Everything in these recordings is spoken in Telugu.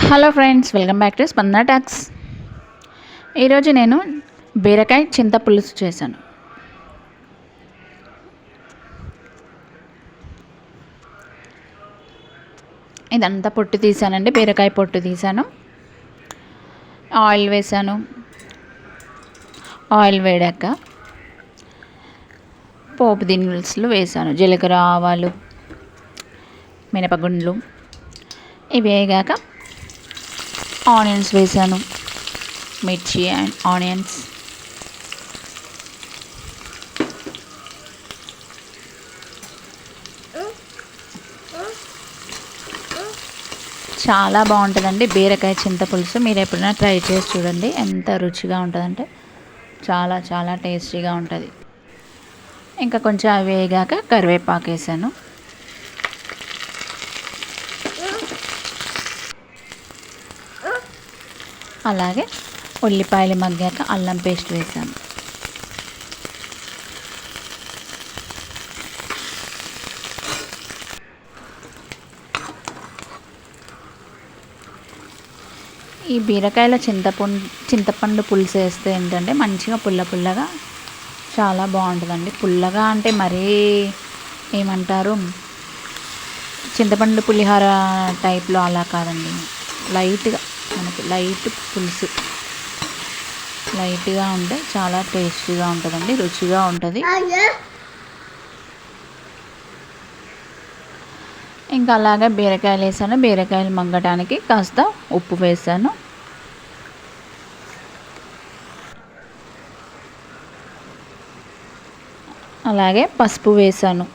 Hello friends, welcome back to స్పందన టాక్స్. ఈరోజు నేను బీరకాయ చింత పులుసు చేశాను. ఇదంతా పొట్టు తీసానండి, బీరకాయ పొట్టు తీసాను. ఆయిల్ వేసాను. ఆయిల్ వేడాక పోపు దినుసులు వేసాను. జీలకర్ర, ఆవాలు, మినపగుండ్లు. ఇవి వేగాక ఆనియన్స్ వేసాను. మిర్చి అండ్ ఆనియన్స్. చాలా బాగుంటుందండి బీరకాయ చింతపులుసు. మీరు ఎప్పుడైనా ట్రై చేసి చూడండి. ఎంత రుచిగా ఉంటుందంటే చాలా చాలా టేస్టీగా ఉంటుంది. ఇంకా కొంచెం అవి వేగాక కరివేపాకు వేసాను. అలాగే ఉల్లిపాయలు మగ్గాక అల్లం పేస్ట్ వేసాను. ఈ బీరకాయల చింతపండు పులుసు వేస్తే ఏంటంటే మంచిగా పుల్లగా చాలా బాగుంటుందండి. పుల్లగా అంటే మరీ ఏమంటారు, చింతపండు పులిహోర టైప్లో అలా కాదండి. లైట్గా, మనకి లైట్ పులుసు లైట్గా ఉంటే చాలా టేస్టీగా ఉంటుందండి, రుచిగా ఉంటుంది. ఇంకా అలాగే బీరకాయలు వేసాను. బీరకాయలు మగ్గడానికి కాస్త ఉప్పు వేసాను. అలాగే పసుపు వేసాను.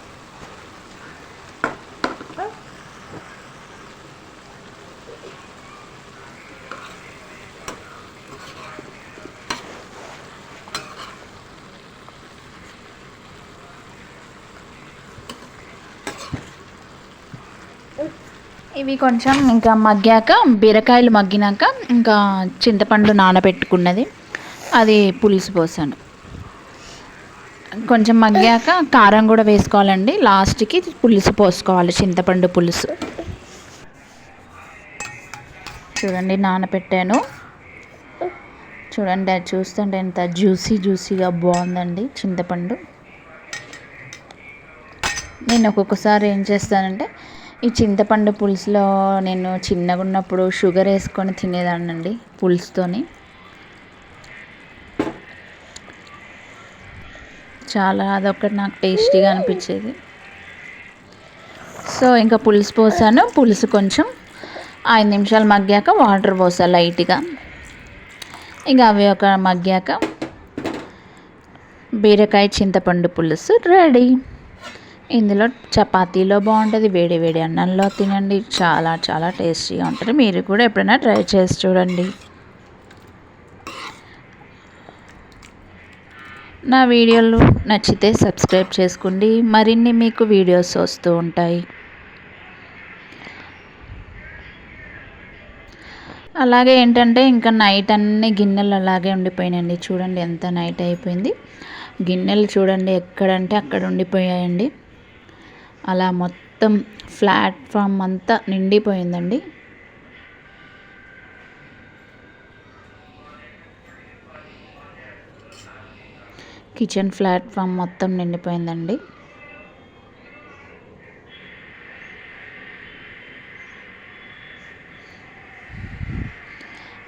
ఇవి కొంచెం ఇంకా మగ్గాక, బీరకాయలు మగ్గినాక ఇంకా చింతపండు నానబెట్టుకున్నది అది పులుసు పోసాను. కొంచెం మగ్గాక కారం కూడా వేసుకోవాలండి. లాస్ట్కి పులుసు పోసుకోవాలి, చింతపండు పులుసు. చూడండి, నానబెట్టాను. చూడండి, అది చూస్తుంటే ఎంత జ్యూసీగా బాగుందండి చింతపండు. నేను ఒక్కొక్కసారి ఏం చేస్తానంటే, ఈ చింతపండు పులుసులో నేను చిన్నగా ఉన్నప్పుడు షుగర్ వేసుకొని తినేదాన్నండి పులుసుతోని. చాలా అదొకటి నాకు టేస్టీగా అనిపించేది. సో ఇంకా పులుసు పోసాను. పులుసు కొంచెం 5 నిమిషాలు మగ్గాక వాటర్ పోసా లైట్గా. ఇంకా అవి ఒక మగ్గాక బీరకాయ చింతపండు పులుసు రెడీ. ఇందులో చపాతీలో బాగుంటుంది, వేడి వేడి అన్నంలో తినండి. చాలా చాలా టేస్టీగా ఉంటుంది. మీరు కూడా ఎప్పుడైనా ట్రై చేసి చూడండి. నా వీడియోలు నచ్చితే సబ్స్క్రైబ్ చేసుకోండి. మరిన్ని మీకు వీడియోస్ వస్తూ ఉంటాయి. అలాగే ఏంటంటే ఇంకా నైట్ అన్ని గిన్నెలు అలాగే ఉండిపోయినాయండి. చూడండి ఎంత నైట్ అయిపోయింది. గిన్నెలు చూడండి ఎక్కడంటే అక్కడ ఉండిపోయాయండి. అలా మొత్తం ప్లాట్ఫామ్ అంతా నిండిపోయిందండి. కిచెన్ ప్లాట్ఫామ్ మొత్తం నిండిపోయిందండి.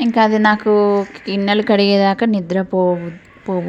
ఇంకా అది నాకు గిన్నెలు కడిగేదాకా నిద్ర పోవు